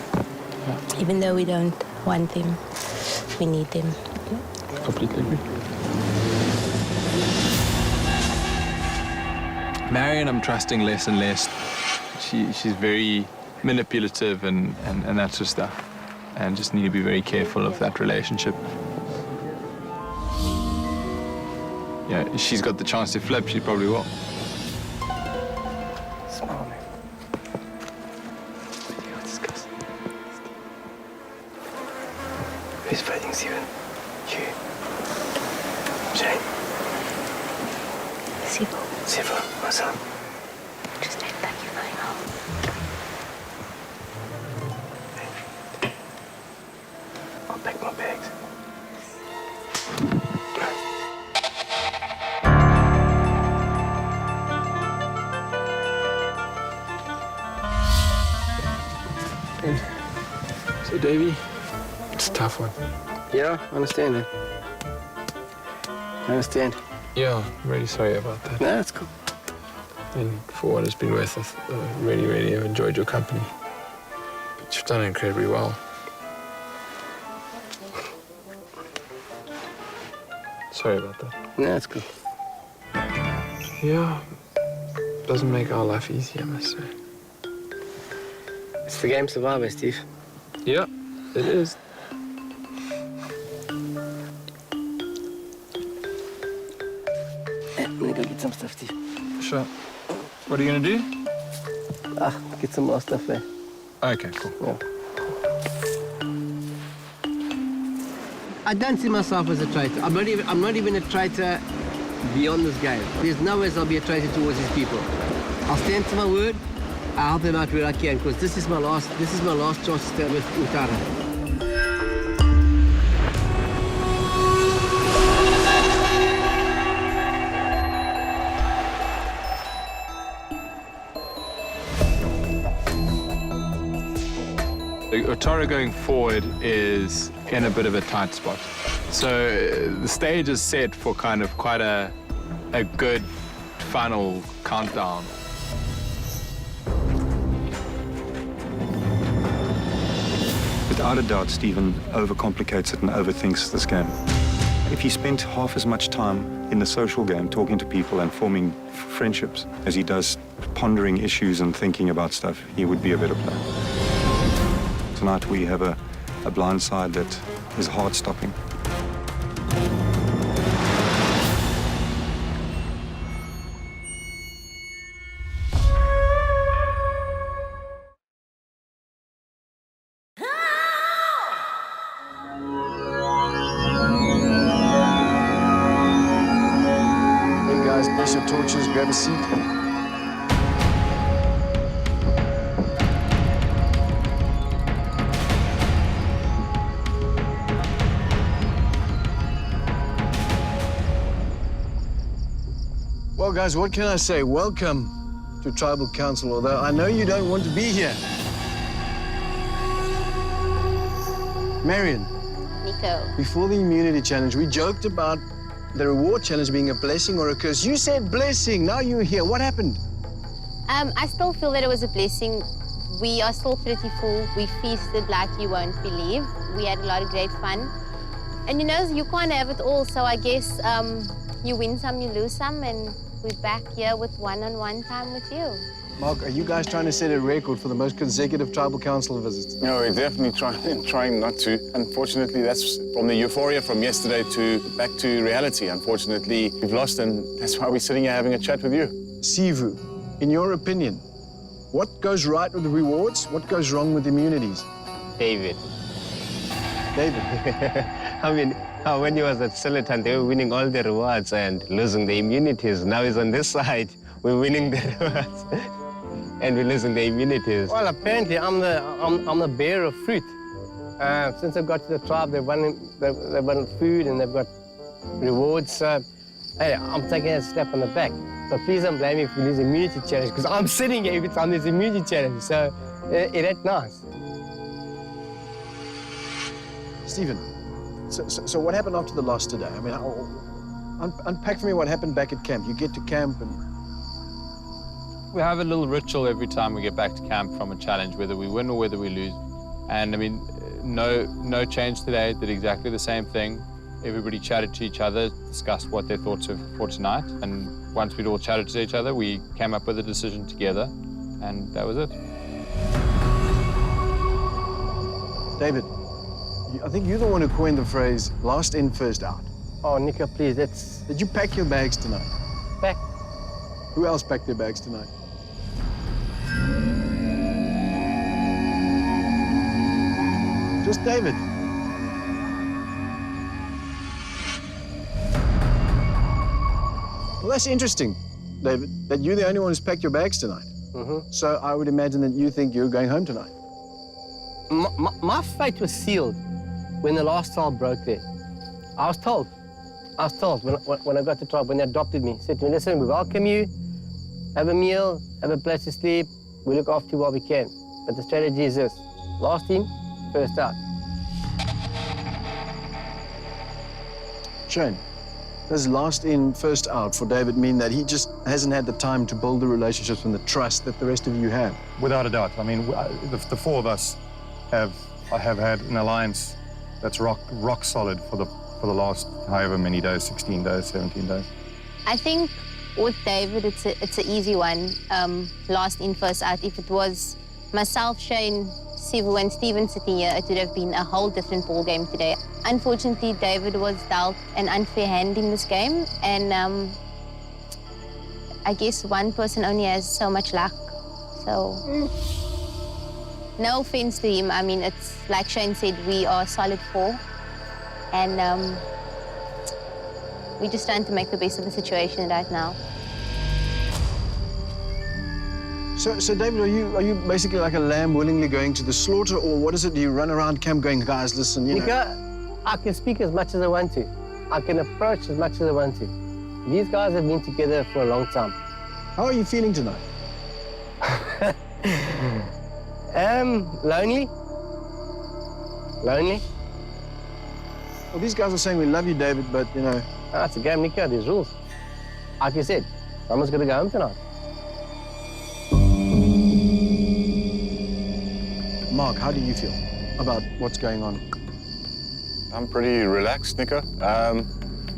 Yeah. Even though we don't want them, we need them. Completely agree. Marion, I'm trusting less and less. She's very manipulative and that sort of stuff. And just need to be very careful of that relationship. Yeah, if she's got the chance to flip, she probably will. Smile. Who's voting Stephen? You. Shane. Sivo, what's up? Just act like you're going home. I'll pack my bags. So, Davey, it's a tough one. Yeah, I understand it. I understand. Yeah, I'm really sorry about that. No, that's cool. And for what it's been worth, I really have enjoyed your company. But you've done incredibly well. Sorry about that. No, that's cool. Yeah, doesn't make our life easy, I must say. It's the game survivor, Steve. Yeah, it is. I'm gonna go get some stuff, Steve. Sure. What are you gonna do? Get some more stuff there. Okay, cool. Yeah. I don't see myself as a traitor. I'm not even a traitor beyond this game. There's no way I'll be a traitor towards these people. I'll stand to my word. I'll help them out where I can, because this is my last chance to stand with Utara. Utara going forward is in a bit of a tight spot. So the stage is set for kind of quite a good final countdown. Without a doubt, Stephen overcomplicates it and overthinks this game. If he spent half as much time in the social game talking to people and forming friendships as he does pondering issues and thinking about stuff, he would be a better player. Tonight we have a blind side that is heart-stopping. Hey guys, place your torches, grab a seat. Well, guys, what can I say? Welcome to Tribal Council, although I know you don't want to be here. Marion, Nico. before the immunity challenge, we joked about the reward challenge being a blessing or a curse. You said blessing, now you're here. What happened? I still feel that it was a blessing. We are still pretty full. We feasted like you won't believe. We had a lot of great fun. And you know, you can't have it all, so I guess you win some, you lose some, and we're back here with one-on-one time with you. Mark, are you guys trying to set a record for the most consecutive Tribal Council visits? No, we're definitely trying not to. Unfortunately, that's from the euphoria from yesterday to back to reality. Unfortunately, we've lost, and that's why we're sitting here having a chat with you. Sivu, in your opinion, what goes right with the rewards? What goes wrong with immunities? David. David? I mean, when he was at Sillerton, they were winning all the rewards and losing the immunities. Now he's on this side, we're winning the rewards and we're losing the immunities. Well, apparently I'm the bearer of fruit. Since I got to the tribe, they've won food and they've got rewards. So, hey, I'm taking a slap on the back. But please don't blame me if we lose the immunity challenge, because I'm sitting here every time there's an immunity challenge. So it ain't nice. Stephen, so what happened after the loss today? I mean, unpack for me what happened back at camp. You get to camp and... We have a little ritual every time we get back to camp from a challenge, whether we win or whether we lose. And I mean, no change today, did exactly the same thing. Everybody chatted to each other, discussed what their thoughts were for tonight. And once we'd all chatted to each other, we came up with a decision together, and that was it. David, I think you're the one who coined the phrase, last in, first out. Oh, Nico, please, that's... Did you pack your bags tonight? Pack? Who else packed their bags tonight? Just David. Well, that's interesting, David, that you're the only one who's packed your bags tonight. Mm-hmm. So I would imagine that you think you're going home tonight. My fate was sealed when the last child broke there. I was told when I got to tribe, when they adopted me, said to me, listen, we welcome you, have a meal, have a place to sleep, we look after you while we can. But the strategy is this, Last in, first out. Shane, does last in, first out for David mean that he just hasn't had the time to build the relationships and the trust that the rest of you have? Without a doubt. I mean, the four of us have had an alliance that's rock solid for the last however many days, 16 days, 17 days. I think with David, it's an easy one. Last in, first out. If it was myself, Shane, Sivu, and Steven sitting here, it would have been a whole different ball game today. Unfortunately, David was dealt an unfair hand in this game, and I guess one person only has so much luck. So, no offense to him. I mean, it's like Shane said, we are a solid four, and we're just trying to make the best of the situation right now. So David, are you basically like a lamb willingly going to the slaughter, or what is it? Do you run around camp going, guys, listen, you know? Nika, I can speak as much as I want to. I can approach as much as I want to. These guys have been together for a long time. How are you feeling tonight? Lonely. Lonely. Well, these guys are saying we love you, David, but, you know... It's a game, Nika. There's rules. Like you said, someone's got to go home tonight. Mark, how do you feel about what's going on? I'm pretty relaxed, Nico. I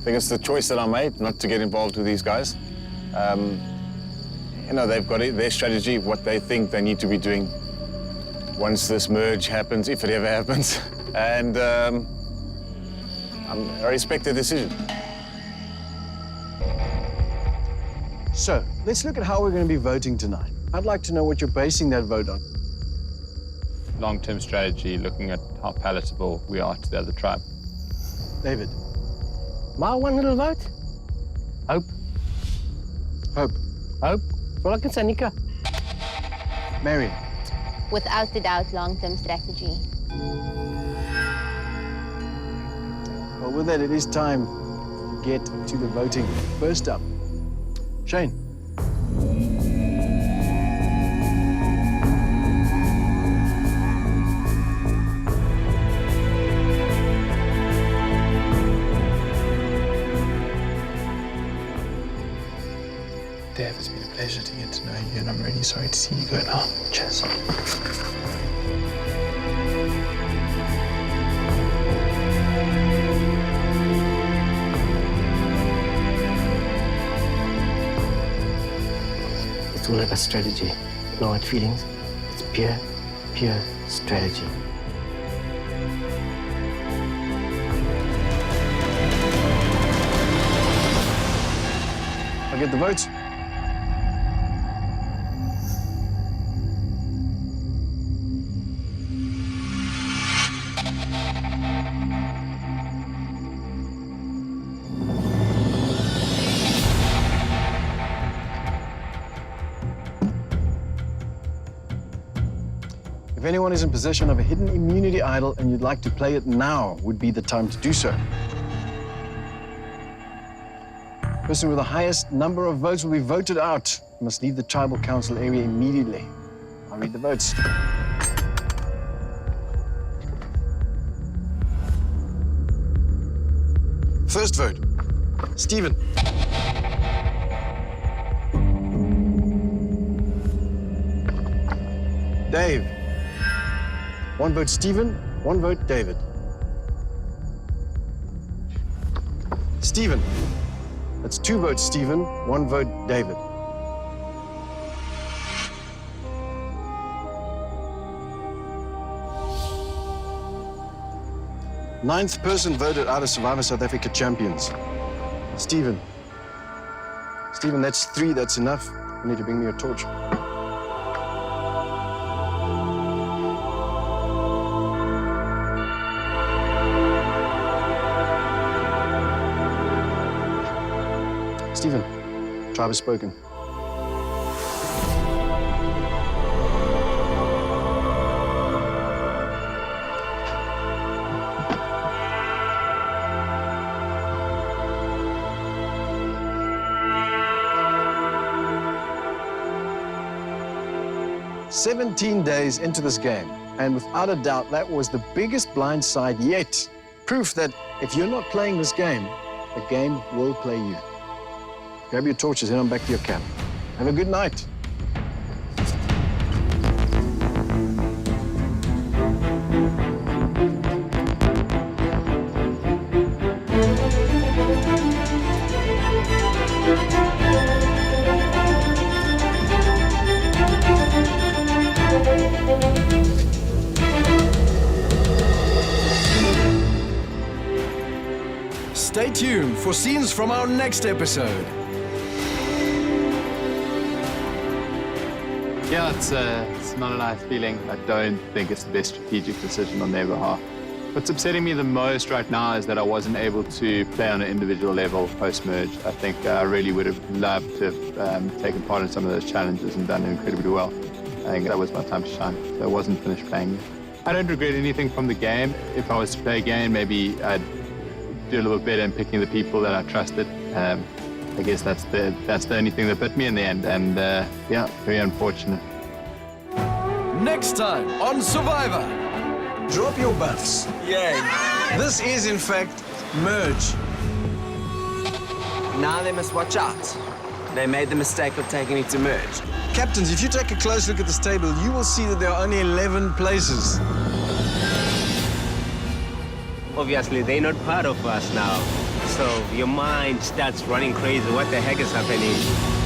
think it's the choice that I made, not to get involved with these guys. You know, they've got their strategy, what they think they need to be doing once this merge happens, if it ever happens. And I respect their decision. So, let's look at how we're going to be voting tonight. I'd like to know what you're basing that vote on. Long-term strategy, looking at how palatable we are to the other tribe. David. My one little vote? Hope. Hope. Hope. That's all I can say, Nika. Marion. Without a doubt, long-term strategy. Well, with that, it is time to get to the voting. First up, Shane. Dev, it's been a pleasure to get to know you, and I'm really sorry to see you go now. Cheers. It's all about strategy, no hard feelings. It's pure strategy. I'll get the votes. If anyone is in possession of a hidden immunity idol and you'd like to play it now, would be the time to do so. Person with the highest number of votes will be voted out. You must leave the tribal council area immediately. I'll read the votes. First vote, Steven. Dave. One vote Steven, one vote David. Steven. That's two votes Steven, one vote David. Ninth person voted out of Survivor South Africa champions. Steven. Steven, that's three, that's enough. You need to bring me a torch. Steven, tribe has spoken. "17 days into this game, And without a doubt, that was the biggest blindside yet. Proof that if you're not playing this game, the game will play you. Grab your torches, head on back to your camp. Have a good night. Stay tuned for scenes from our next episode. Yeah, it's not a nice feeling. I don't think it's the best strategic decision on their behalf. What's upsetting me the most right now is that I wasn't able to play on an individual level post-merge. I think I really would have loved to have taken part in some of those challenges and done incredibly well. I think that was my time to shine, so I wasn't finished playing yet. I don't regret anything from the game. If I was to play again, maybe I'd do a little bit better in picking the people that I trusted. I guess that's the only thing that bit me in the end, and yeah, very unfortunate. Next time on Survivor. Drop your buffs. Yay. This is, in fact, merge. Now they must watch out. They made the mistake of taking it to merge. Captains, if you take a close look at this table, you will see that there are only 11 places. Obviously, they're not part of us now. So your mind starts running crazy. What the heck is happening?